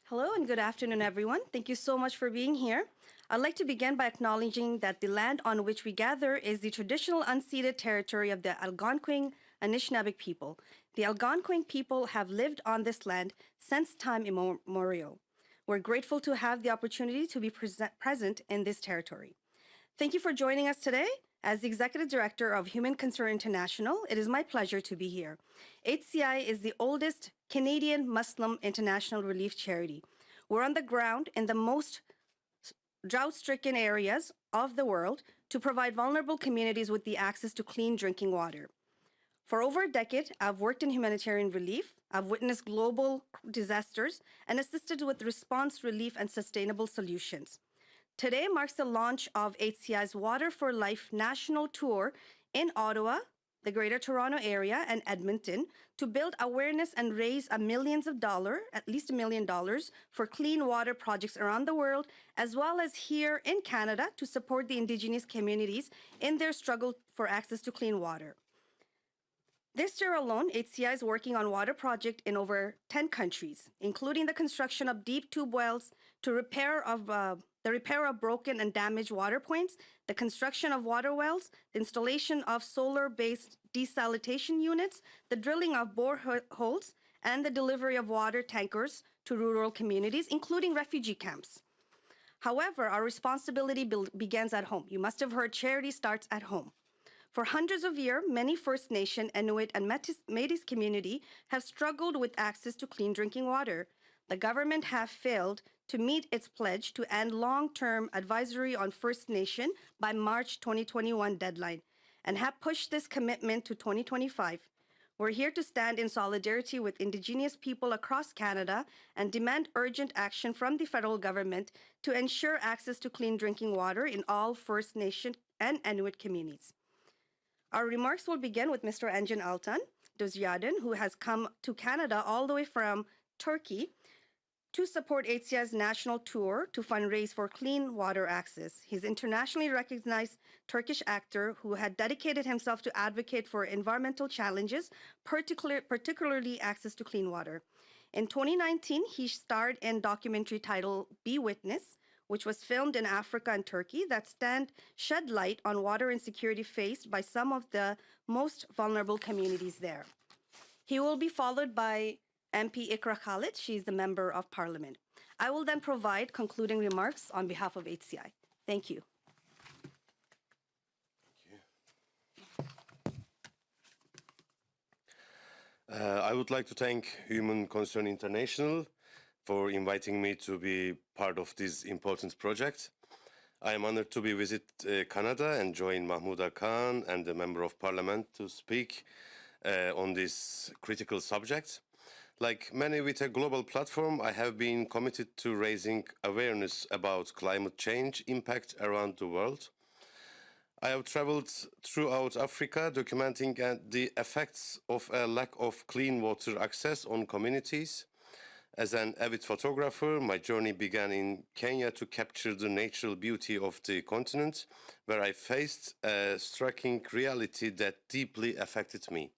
Hello and good afternoon, everyone. Thank you so much for being here. I'd like to begin by acknowledging that the land on which we gather is the traditional unceded territory of the Algonquin Anishinaabe people. The Algonquin people have lived on this land since time immemorial. We're grateful to have the opportunity to be present in this territory. Thank you for joining us today. As the Executive Director of Human Concern International, it is my pleasure to be here. HCI is the oldest Canadian Muslim international relief charity. We're on the ground in the most drought-stricken areas of the world to provide vulnerable communities with the access to clean drinking water. For over a decade, I've worked in humanitarian relief. I've witnessed global disasters and assisted with response, relief, and sustainable solutions. Today marks the launch of HCI's Water for Life national tour in Ottawa, the Greater Toronto Area, and Edmonton to build awareness and raise millions of dollars, at least $1 million, for clean water projects around the world, as well as here in Canada to support the Indigenous communities in their struggle for access to clean water. This year alone, HCI is working on water projects in over 10 countries, including the construction of deep tube wells to repair of broken and damaged water points, the construction of water wells, the installation of solar-based desalination units, the drilling of boreholes, and the delivery of water tankers to rural communities, including refugee camps. However, our responsibility begins at home. You must have heard charity starts at home. For hundreds of years, many First Nation, Inuit, and Métis community have struggled with access to clean drinking water. The government have failed to meet its pledge to end long-term advisory on First Nation by March 2021 deadline and have pushed this commitment to 2025. We're here to stand in solidarity with Indigenous people across Canada and demand urgent action from the federal government to ensure access to clean drinking water in all First Nation and Inuit communities. Our remarks will begin with Mr. Engin Altan Düzyatan, who has come to Canada all the way from Turkey to support HCI's national tour to fundraise for clean water access. He's internationally recognized Turkish actor who had dedicated himself to advocate for environmental challenges, particularly access to clean water. In 2019, he starred in a documentary titled Be Witness, which was filmed in Africa and Turkey, that shed light on water insecurity faced by some of the most vulnerable communities there. He will be followed by MP Ikra Khalid. She's the Member of Parliament. I will then provide concluding remarks on behalf of HCI. Thank you. I would like to thank Human Concern International for inviting me to be part of this important project. I am honored to visit Canada and join Mahmuda Khan and the Member of Parliament to speak on this critical subject. Like many with a global platform, I have been committed to raising awareness about climate change impact around the world. I have traveled throughout Africa documenting the effects of a lack of clean water access on communities. As an avid photographer, my journey began in Kenya to capture the natural beauty of the continent, where I faced a striking reality that deeply affected me.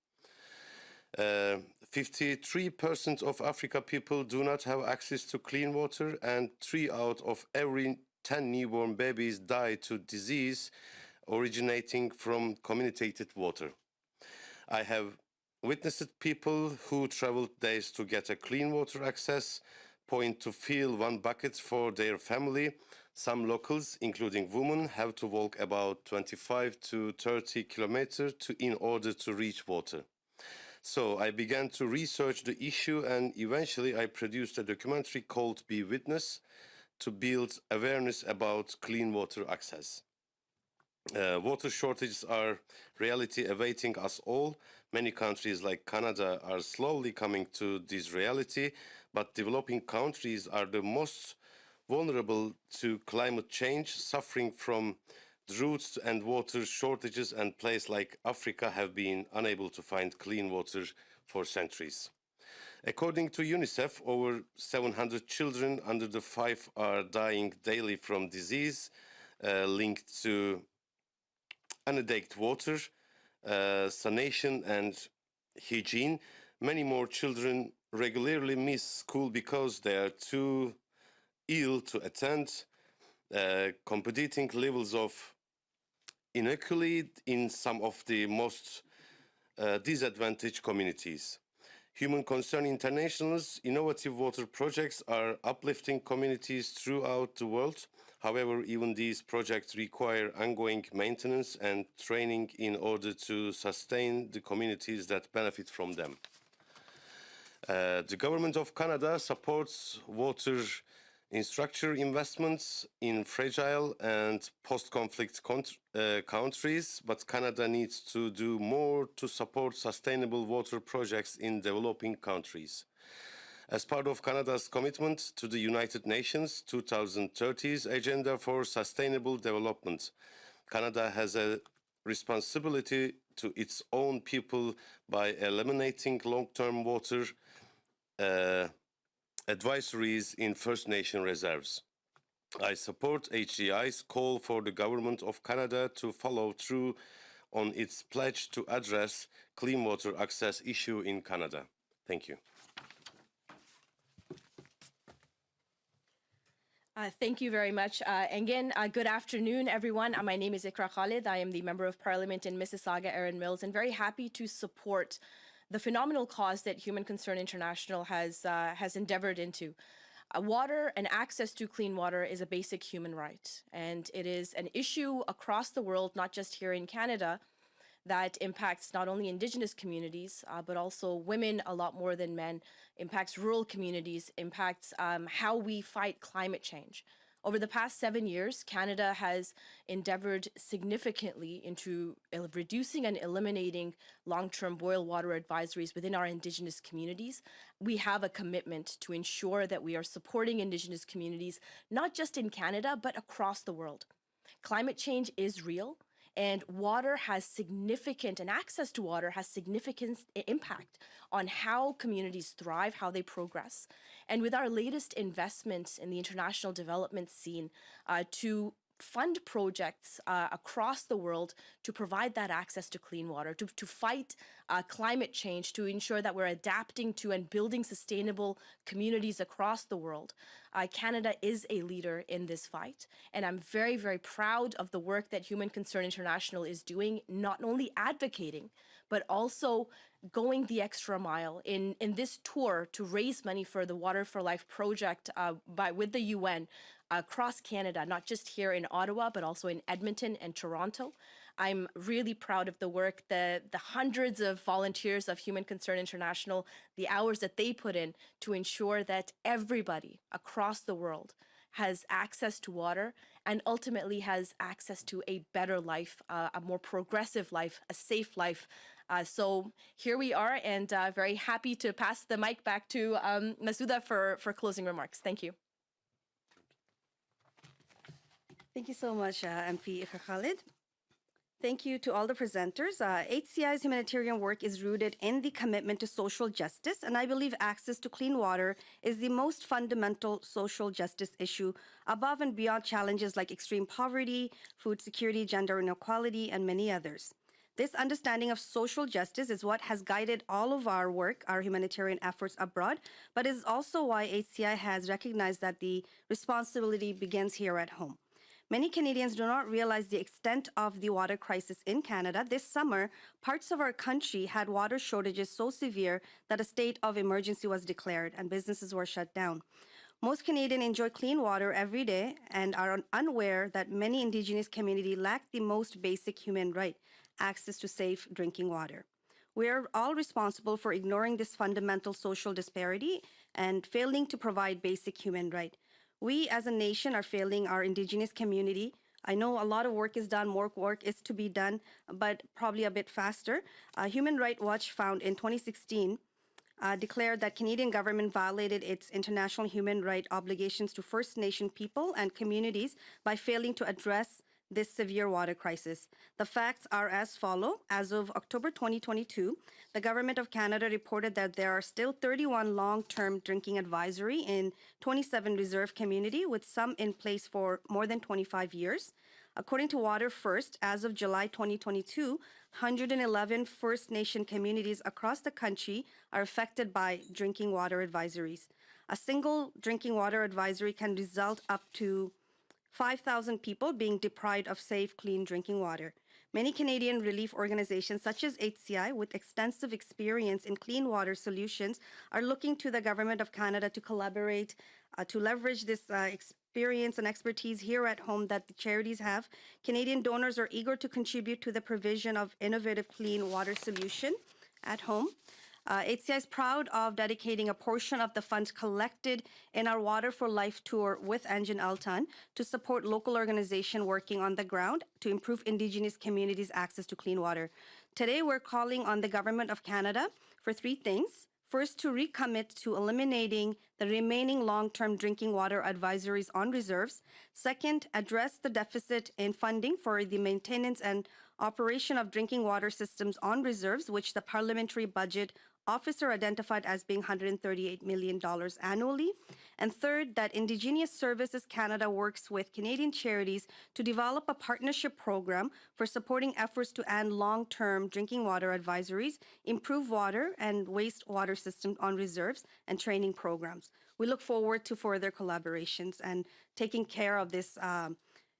53% of Africa people do not have access to clean water, and 3 out of every 10 newborn babies die to disease originating from contaminated water. I have witnessed people who traveled days to get a clean water access point to fill 1 bucket for their family. Some locals, including women, have to walk about 25 to 30 kilometers in order to reach water. So I began to research the issue, and eventually I produced a documentary called Be Witness to build awareness about clean water access. Water shortages are reality awaiting us all. Many countries like Canada are slowly coming to this reality, but developing countries are the most vulnerable to climate change, suffering from droughts and water shortages, and places like Africa have been unable to find clean water for centuries. According to UNICEF, over 700 children under the 5 are dying daily from disease linked to inadequate water, sanitation and hygiene. Many more children regularly miss school because they are too ill to attend, competing levels of inequality in some of the most disadvantaged communities. Human Concern International's innovative water projects are uplifting communities throughout the world. However, even these projects require ongoing maintenance and training in order to sustain the communities that benefit from them. The government of Canada supports water infrastructure investments in fragile and post-conflict countries, but Canada needs to do more to support sustainable water projects in developing countries. As part of Canada's commitment to the United Nations 2030's Agenda for Sustainable Development, Canada has a responsibility to its own people by eliminating long-term water advisories in First Nation reserves. I support HDI's call for the Government of Canada to follow through on its pledge to address clean water access issue in Canada. Thank you. Thank you very much, Engin. Good afternoon, everyone. My name is Ikra Khalid. I am the Member of Parliament in Mississauga, Erin Mills, and very happy to support the phenomenal cause that Human Concern International has endeavored into. Water and access to clean water is a basic human right, and it is an issue across the world, not just here in Canada, that impacts not only Indigenous communities, but also women a lot more than men, impacts rural communities, impacts how we fight climate change. Over the past 7 years, Canada has endeavored significantly into reducing and eliminating long-term boil water advisories within our Indigenous communities. We have a commitment to ensure that we are supporting Indigenous communities, not just in Canada, but across the world. Climate change is real. And water has significant, and access to water has significant impact on how communities thrive, how they progress. And with our latest investments in the international development scene to fund projects across the world to provide that access to clean water, to fight climate change, to ensure that we're adapting to and building sustainable communities across the world. Canada is a leader in this fight, and I'm very, very proud of the work that Human Concern International is doing, not only advocating, but also going the extra mile in this tour to raise money for the Water for Life project with the UN across Canada, not just here in Ottawa, but also in Edmonton and Toronto. I'm really proud of the work, the hundreds of volunteers of Human Concern International, the hours that they put in to ensure that everybody across the world has access to water and ultimately has access to a better life, a more progressive life, a safe life. So here we are, and very happy to pass the mic back to Mahmuda for closing remarks. Thank you. Thank you so much, MP Ikra Khalid. Thank you to all the presenters. HCI's humanitarian work is rooted in the commitment to social justice, and I believe access to clean water is the most fundamental social justice issue above and beyond challenges like extreme poverty, food security, gender inequality, and many others. This understanding of social justice is what has guided all of our work, our humanitarian efforts abroad, but is also why HCI has recognized that the responsibility begins here at home. Many Canadians do not realize the extent of the water crisis in Canada. This summer, parts of our country had water shortages so severe that a state of emergency was declared and businesses were shut down. Most Canadians enjoy clean water every day and are unaware that many Indigenous communities lack the most basic human right, access to safe drinking water. We are all responsible for ignoring this fundamental social disparity and failing to provide basic human right. We as a nation are failing our Indigenous community. I know a lot of work is done, more work is to be done, but probably a bit faster. Human Rights Watch found in 2016 declared that Canadian government violated its international human rights obligations to First Nation people and communities by failing to address this severe water crisis. The facts are as follow. As of October 2022, the Government of Canada reported that there are still 31 long-term drinking advisory in 27 reserve community, with some in place for more than 25 years. According to Water First, as of July 2022, 111 First Nation communities across the country are affected by drinking water advisories. A single drinking water advisory can result up to 5,000 people being deprived of safe, clean drinking water. Many Canadian relief organizations, such as HCI, with extensive experience in clean water solutions, are looking to the Government of Canada to collaborate, to leverage this experience and expertise here at home that the charities have. Canadian donors are eager to contribute to the provision of innovative clean water solution at home. HCI is proud of dedicating a portion of the funds collected in our Water for Life tour with Engin Altan to support local organizations working on the ground to improve Indigenous communities' access to clean water. Today, we're calling on the Government of Canada for three things. First, to recommit to eliminating the remaining long-term drinking water advisories on reserves. Second, address the deficit in funding for the maintenance and operation of drinking water systems on reserves, which the parliamentary budget officer identified as being $138 million annually. And third, that Indigenous Services Canada works with Canadian charities to develop a partnership program for supporting efforts to end long-term drinking water advisories, improve water and wastewater systems on reserves, and training programs. We look forward to further collaborations and taking care of this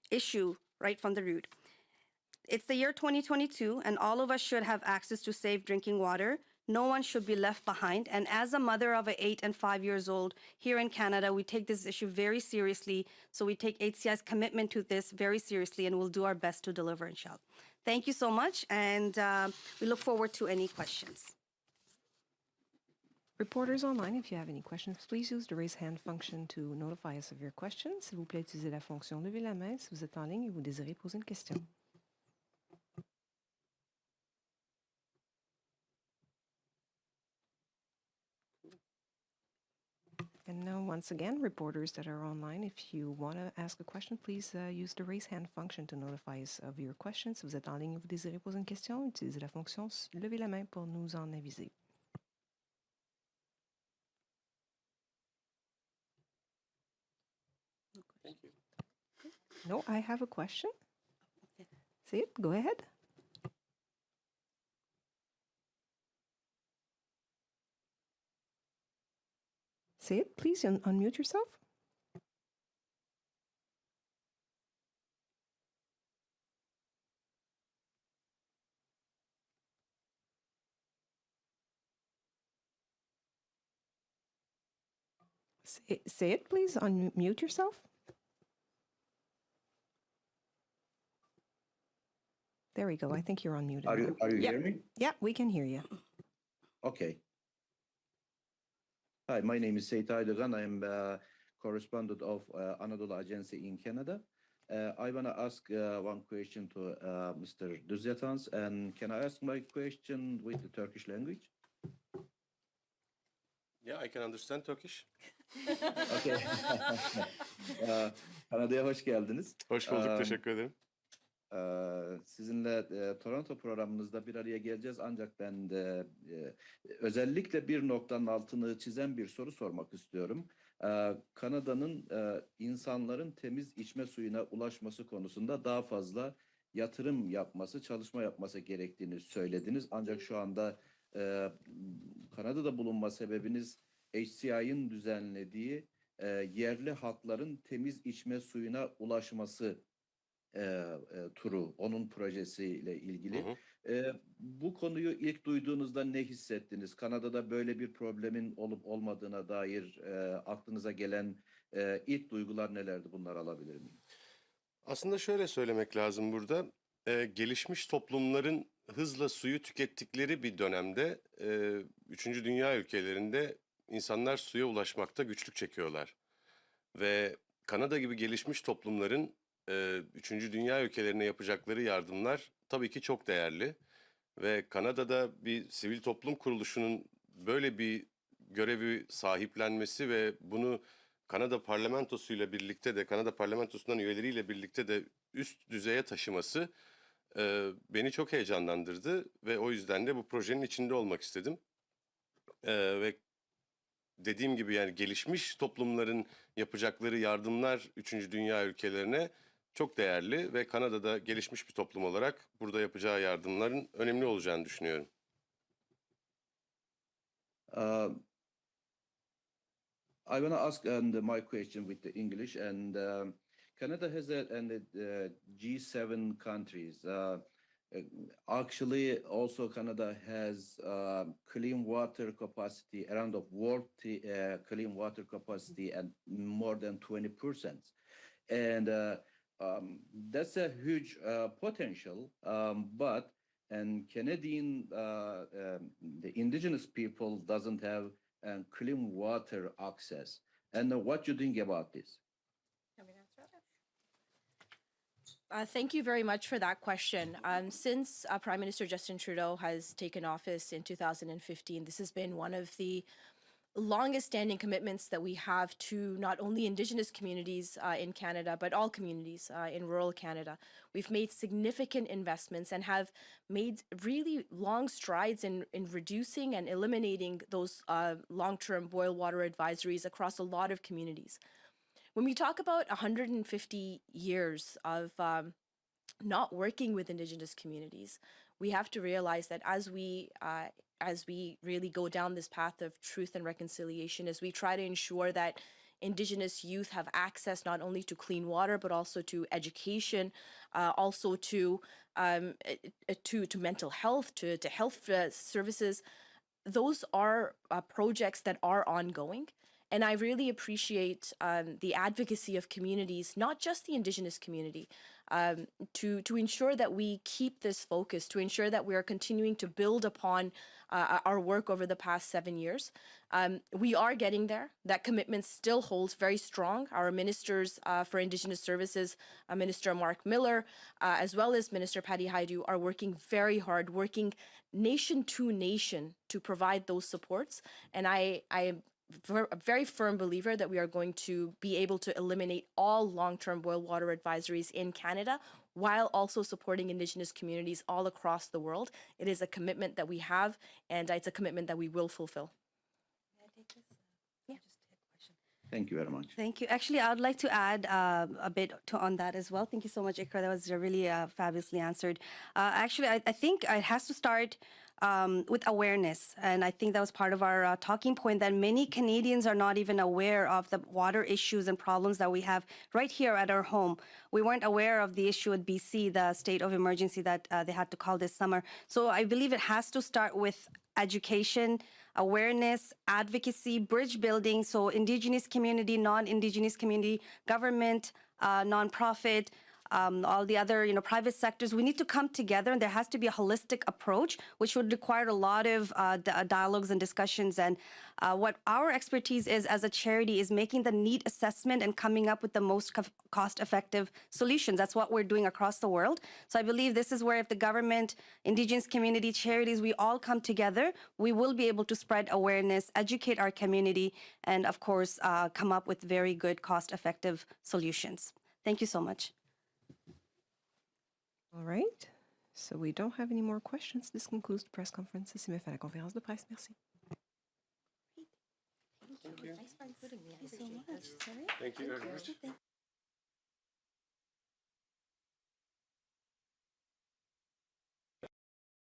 issue right from the root. It's the year 2022, and all of us should have access to safe drinking water. No one should be left behind. And as a mother of an 8 and 5 years old here in Canada, we take this issue very seriously. So we take HCI's commitment to this very seriously, and we'll do our best to deliver, inshallah. Thank you so much, and we look forward to any questions. Reporters online, if you have any questions, please use the raise hand function to notify us of your questions. S'il vous plaît, utilisez la fonction lever la main si vous êtes en ligne et vous désirez poser une question. And now, once again, reporters that are online, if you want to ask a question, please use the raise hand function to notify us of your questions. Si vous êtes en ligne et vous désirez poser une question, utilisez la fonction lever la main pour nous en aviser. Thank you. No, I have a question. Say it, go ahead. Say it, please, unmute yourself. Say it, please, unmute yourself. There we go. I think you're unmuted. Are you Yep. hearing me? Yeah, we can hear you. Okay. Hi, my name is Seyit Aydogan. I am correspondent of Anadolu Agency in Canada. I want to ask one question to Mr. Düzyatan, and can I ask my question with the Turkish language? Yeah, I can understand Turkish. Okay. Kanada'ya hoş geldiniz. Hoş bulduk, teşekkür ederim. Sizinle Toronto programınızda bir araya geleceğiz, ancak ben de özellikle bir noktanın altını çizen bir soru sormak istiyorum. Kanada'nın insanların temiz içme suyuna ulaşması konusunda daha fazla yatırım yapması, çalışma yapması gerektiğini söylediniz. Ancak şu anda Kanada'da bulunma sebebiniz HCI'nin düzenlediği yerli halkların temiz içme suyuna ulaşması turu, onun projesiyle ilgili. Bu konuyu ilk duyduğunuzda ne hissettiniz? Kanada'da böyle bir problemin olup olmadığına dair aklınıza gelen ilk duygular nelerdi? Bunları alabilir miyim? Aslında şöyle söylemek lazım burada. Gelişmiş toplumların hızla suyu tükettikleri bir dönemde 3. Dünya ülkelerinde insanlar suya ulaşmakta güçlük çekiyorlar. Ve Kanada gibi gelişmiş toplumların 3. Dünya ülkelerine yapacakları yardımlar tabii ki çok değerli. Ve Kanada'da bir sivil toplum kuruluşunun böyle bir görevi sahiplenmesi ve bunu Kanada parlamentosuyla birlikte de, Kanada parlamentosundan üyeleriyle birlikte de üst düzeye taşıması beni çok heyecanlandırdı ve o yüzden de bu projenin içinde olmak istedim. Ve dediğim gibi yani gelişmiş toplumların yapacakları yardımlar 3. Dünya ülkelerine çok değerli ve Kanada'da gelişmiş bir toplum olarak burada yapacağı yardımların önemli olacağını düşünüyorum. I want to ask my question with the English, and Canada has G7 countries. Actually, also Canada has clean water capacity around the world clean water capacity and more than 20%, and that's a huge potential. But and Canadian the indigenous people doesn't have clean water access. And what you think about this? Thank you very much for that question. Since Prime Minister Justin Trudeau has taken office in 2015, this has been one of the longest standing commitments that we have to not only Indigenous communities in Canada, but all communities in rural Canada. We've made significant investments and have made really long strides in reducing and eliminating those long-term boil water advisories across a lot of communities. When we talk about 150 years of not working with Indigenous communities, we have to realize that as we really go down this path of truth and reconciliation, as we try to ensure that Indigenous youth have access not only to clean water but also to education, also to mental health, to health services, those are projects that are ongoing. And I really appreciate the advocacy of communities, not just the Indigenous community, to ensure that we keep this focus, to ensure that we are continuing to build upon our work over the past 7 years. We are getting there. That commitment still holds very strong. Our ministers for Indigenous Services, Minister Mark Miller, as well as Minister Patty Haidu, are working very hard, working nation to nation to provide those supports. And I am a very firm believer that we are going to be able to eliminate all long-term boil water advisories in Canada while also supporting Indigenous communities all across the world. It is a commitment that we have, and it's a commitment that we will fulfill. May I take this? Yeah. Just take a question. Thank you very much. Thank you. Actually, I would like to add a bit on that as well. Thank you so much, Ikra. That was really fabulously answered. Actually, I think it has to start with awareness. And I think that was part of our talking point, that many Canadians are not even aware of the water issues and problems that we have right here at our home. We weren't aware of the issue at BC, the state of emergency that they had to call this summer. So I believe it has to start with education, awareness, advocacy, bridge building. So Indigenous community, non-Indigenous community, government, nonprofit, all the other, private sectors, we need to come together, and there has to be a holistic approach, which would require a lot of dialogues and discussions. And what our expertise is as a charity is making the need assessment and coming up with the most cost-effective solutions. That's what we're doing across the world. So I believe this is where, if the government, Indigenous community, charities, we all come together, we will be able to spread awareness, educate our community, and of course, come up with very good cost-effective solutions. Thank you so much. All right. So we don't have any more questions. This concludes the press conference. C'est fin la conférence de presse. Merci. Thank you. Thanks for including me. Thank you so much. Thank you very much.